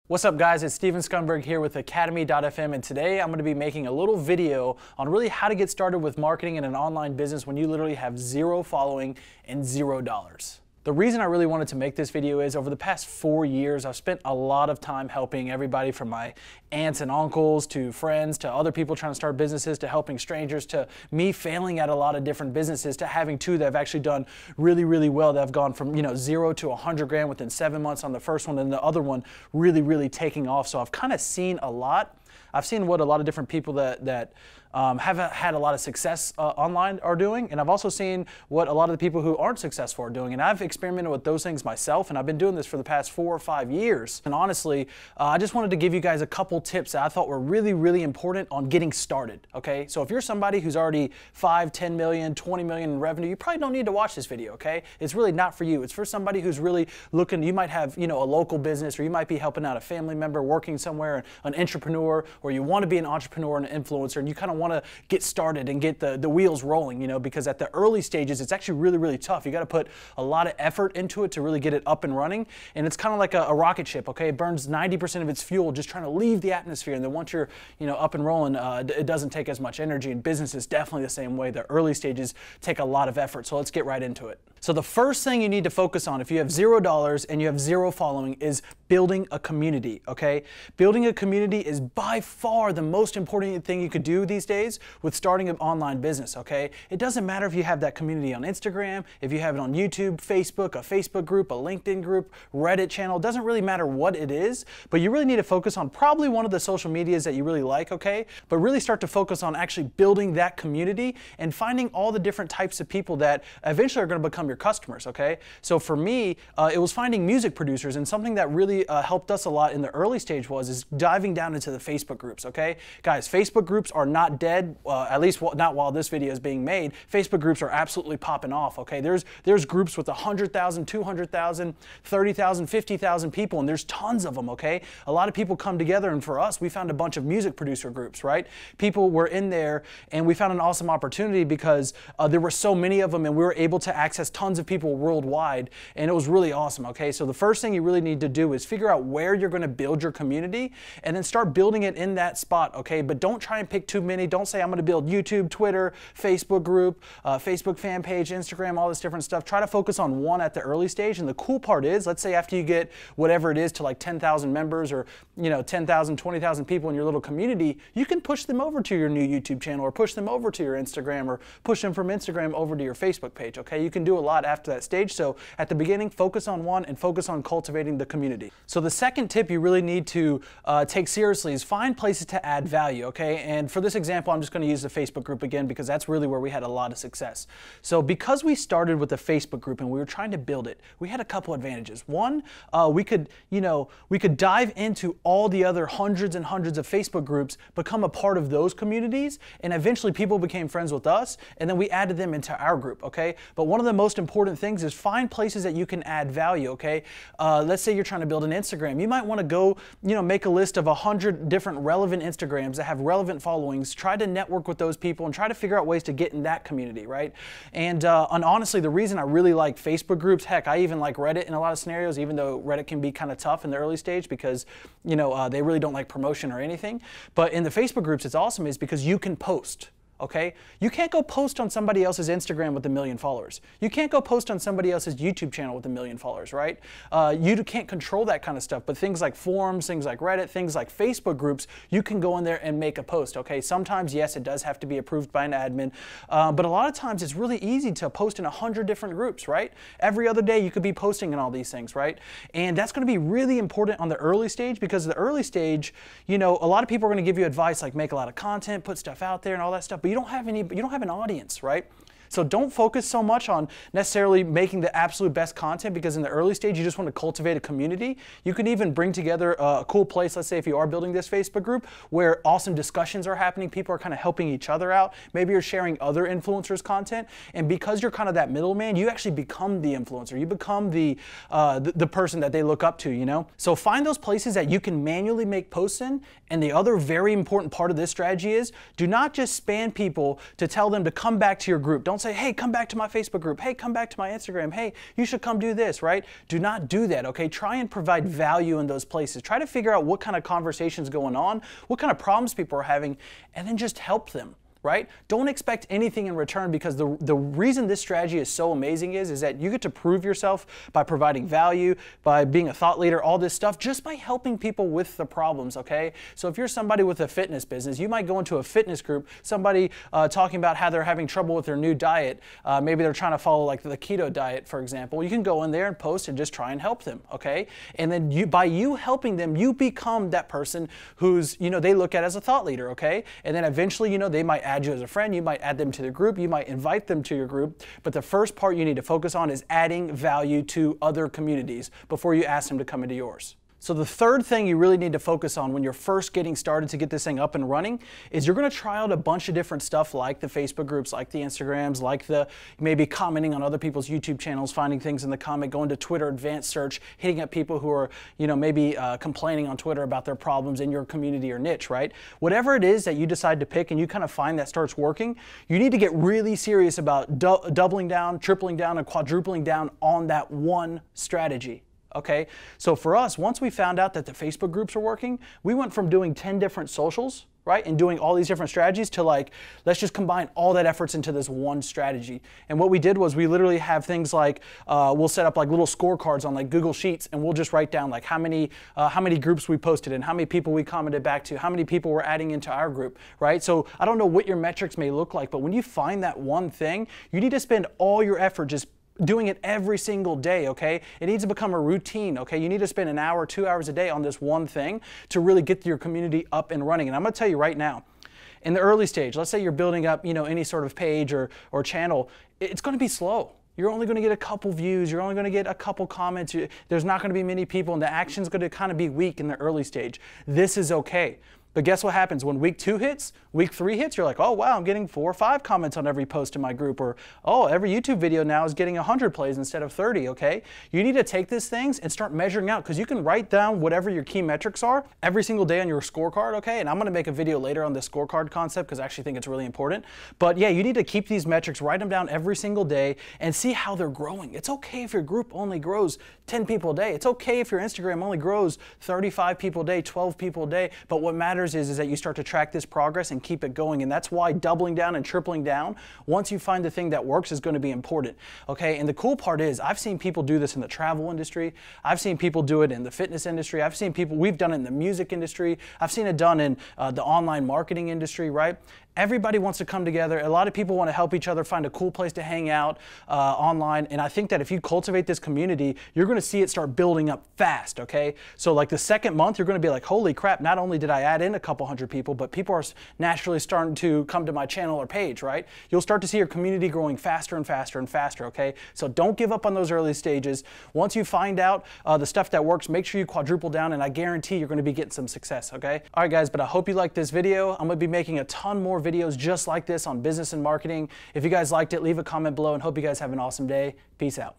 What's up guys, it's Skunberg here with Academy.fm, and today I'm going to be making a little video on really how to get started with marketing in an online business when you literally have zero following and $0. The reason I really wanted to make this video is over the past 4 years, I've spent a lot of time helping everybody from my aunts and uncles to friends to other people trying to start businesses to helping strangers to me failing at a lot of different businesses to having two that have actually done really well, that have gone from 0 to 100 grand within 7 months on the first one, and the other one really taking off. So I've kind of seen a lot. I've seen what a lot of different people that have had a lot of success online are doing, and I've also seen what a lot of the people who aren't successful are doing, and I've experimented with those things myself, and I've been doing this for the past 4 or 5 years. And honestly, I just wanted to give you guys a couple tips that I thought were really important on getting started, okay? So if you're somebody who's already 5, 10 million, 20 million in revenue, you probably don't need to watch this video, okay? It's really not for you. It's for somebody who's really looking. You might have, a local business, or you might be helping out a family member working somewhere, an entrepreneur, or you want to be an entrepreneur and an influencer, and you kind of want to get started and get the wheels rolling, because at the early stages, it's actually really tough. You got to put a lot of effort into it to really get it up and running, and it's kind of like a rocket ship, okay? It burns 90% of its fuel just trying to leave the atmosphere, and then once you're, up and rolling, it doesn't take as much energy, and business is definitely the same way. The early stages take a lot of effort, so let's get right into it. So the first thing you need to focus on if you have $0 and you have zero following is building a community, okay? Building a community is by far the most important thing you could do these days with starting an online business, okay? It doesn't matter if you have that community on Instagram, if you have it on YouTube, Facebook, a Facebook group, a LinkedIn group, Reddit channel. It doesn't really matter what it is, but you really need to focus on probably one of the social medias that you really like, okay? But really start to focus on actually building that community and finding all the different types of people that eventually are going to become your customers, okay? So for me, it was finding music producers, and something that really helped us a lot in the early stage is diving down into the Facebook groups, okay? Guys, Facebook groups are not dead, at least not while this video is being made. Facebook groups are absolutely popping off, okay? There's groups with 100,000, 200,000, 30,000, 50,000 people, and there's tons of them, okay? A lot of people come together, and for us, we found a bunch of music producer groups, right? People were in there, and we found an awesome opportunity because there were so many of them, and we were able to access tons of people worldwide, and it was really awesome, okay? So the first thing you really need to do is figure out where you're going to build your community, and then start building it in that spot, okay? But don't try and pick too many. Don't say, I'm going to build YouTube, Twitter, Facebook group, Facebook fan page, Instagram, all this different stuff. Try to focus on one at the early stage, and the cool part is, let's say after you get whatever it is to like 10,000 members, or 10,000, 20,000 people in your little community, you can push them over to your new YouTube channel, or push them over to your Instagram, or push them from Instagram over to your Facebook page, okay? You can do a lot after that stage. So at the beginning, focus on one and focus on cultivating the community. So the second tip you really need to take seriously is find places to add value, okay? And for this example, I'm just going to use the Facebook group again because that's really where we had a lot of success. So because we started with the Facebook group and we were trying to build it, we had a couple advantages. One, we could dive into all the other hundreds and hundreds of Facebook groups, become a part of those communities, and eventually people became friends with us, and then we added them into our group, okay? But one of the most important things is find places that you can add value, okay? Let's say you're trying to build an Instagram. You might want to go, make a list of 100 different relevant Instagrams that have relevant followings, try to network with those people, and try to figure out ways to get in that community, right? And honestly, the reason I really like Facebook groups, heck, I even like Reddit in a lot of scenarios, even though Reddit can be kind of tough in the early stage because, they really don't like promotion or anything. But in the Facebook groups, it's awesome is because you can post. Okay? You can't go post on somebody else's Instagram with 1 million followers. You can't go post on somebody else's YouTube channel with 1 million followers, right? You can't control that kind of stuff, but things like forums, things like Reddit, things like Facebook groups, you can go in there and make a post, okay? Sometimes, yes, it does have to be approved by an admin, but a lot of times it's really easy to post in 100 different groups, right? Every other day you could be posting in all these things, right? And that's going to be really important on the early stage because the early stage, a lot of people are going to give you advice like make a lot of content, put stuff out there and all that stuff, but you don't have an audience, right? So don't focus so much on necessarily making the absolute best content because in the early stage, you just want to cultivate a community. You can even bring together a cool place, let's say if you are building this Facebook group, where awesome discussions are happening, people are kind of helping each other out. Maybe you're sharing other influencers' content, and because you're kind of that middleman, you actually become the influencer. You become the person that they look up to, So find those places that you can manually make posts in, and the other very important part of this strategy is do not just spam people to tell them to come back to your group. Don't Don't say, hey, come back to my Facebook group. Hey, come back to my Instagram. Hey, you should come do this, right? Do not do that, okay? Try and provide value in those places. Try to figure out what kind of conversations going on, what kind of problems people are having, and then just help them. Right? Don't expect anything in return, because the reason this strategy is so amazing is that you get to prove yourself by providing value, by being a thought leader, all this stuff, just by helping people with the problems, okay? So if you're somebody with a fitness business, you might go into a fitness group, somebody talking about how they're having trouble with their new diet. Maybe they're trying to follow like the keto diet, for example. You can go in there and post and just try and help them, okay? And then by you helping them, you become that person who's, they look at as a thought leader, okay? And then eventually, they might add you as a friend, you might add them to the group, you might invite them to your group, but the first part you need to focus on is adding value to other communities before you ask them to come into yours. So the third thing you really need to focus on when you're first getting started to get this thing up and running is you're going to try out a bunch of different stuff, like the Facebook groups, like the Instagrams, like maybe commenting on other people's YouTube channels, finding things in the comment, going to Twitter advanced search, hitting up people who are, maybe complaining on Twitter about their problems in your community or niche, right? Whatever it is that you decide to pick and you kind of find that starts working, you need to get really serious about doubling down, tripling down, and quadrupling down on that one strategy. Okay, so for us, once we found out that the Facebook groups are working, we went from doing 10 different socials, right, and doing all these different strategies to like, let's just combine all that efforts into this one strategy. And what we did was we literally have things like, we'll set up like little scorecards on like Google Sheets, and we'll just write down like how many groups we posted in, how many people we commented back to, how many people we're adding into our group, right? So I don't know what your metrics may look like, but when you find that one thing, you need to spend all your effort just doing it every single day, okay? It needs to become a routine, okay? You need to spend an hour, 2 hours a day on this one thing to really get your community up and running. And I'm gonna tell you right now, in the early stage, let's say you're building up, any sort of page or channel, it's gonna be slow. You're only gonna get a couple views, you're only gonna get a couple comments, there's not gonna be many people, and the action's gonna kind of be weak in the early stage. This is okay. But guess what happens when week 2 hits, week 3 hits, you're like, oh wow, I'm getting 4 or 5 comments on every post in my group, or oh, every YouTube video now is getting 100 plays instead of 30, okay? You need to take these things and start measuring out, because you can write down whatever your key metrics are every single day on your scorecard, okay? And I'm gonna make a video later on this scorecard concept, because I actually think it's really important. But yeah, you need to keep these metrics, write them down every single day, and see how they're growing. It's okay if your group only grows 10 people a day. It's okay if your Instagram only grows 35 people a day, 12 people a day, but what matters is that you start to track this progress and keep it going. And that's why doubling down and tripling down, once you find the thing that works, is going to be important. Okay, and the cool part is I've seen people do this in the travel industry. I've seen people do it in the fitness industry. I've seen people, we've done it in the music industry. I've seen it done in the online marketing industry, right? Everybody wants to come together. A lot of people want to help each other find a cool place to hang out online. And I think that if you cultivate this community, you're going to see it start building up fast, okay? So like the second month, you're going to be like, holy crap, not only did I add in a couple hundred people, but people are naturally starting to come to my channel or page, right? You'll start to see your community growing faster and faster and faster, okay? So don't give up on those early stages. Once you find out the stuff that works, make sure you quadruple down, and I guarantee you're going to be getting some success, okay? All right, guys, but I hope you liked this video. I'm going to be making a ton more videos just like this on business and marketing. If you guys liked it, leave a comment below, and hope you guys have an awesome day. Peace out.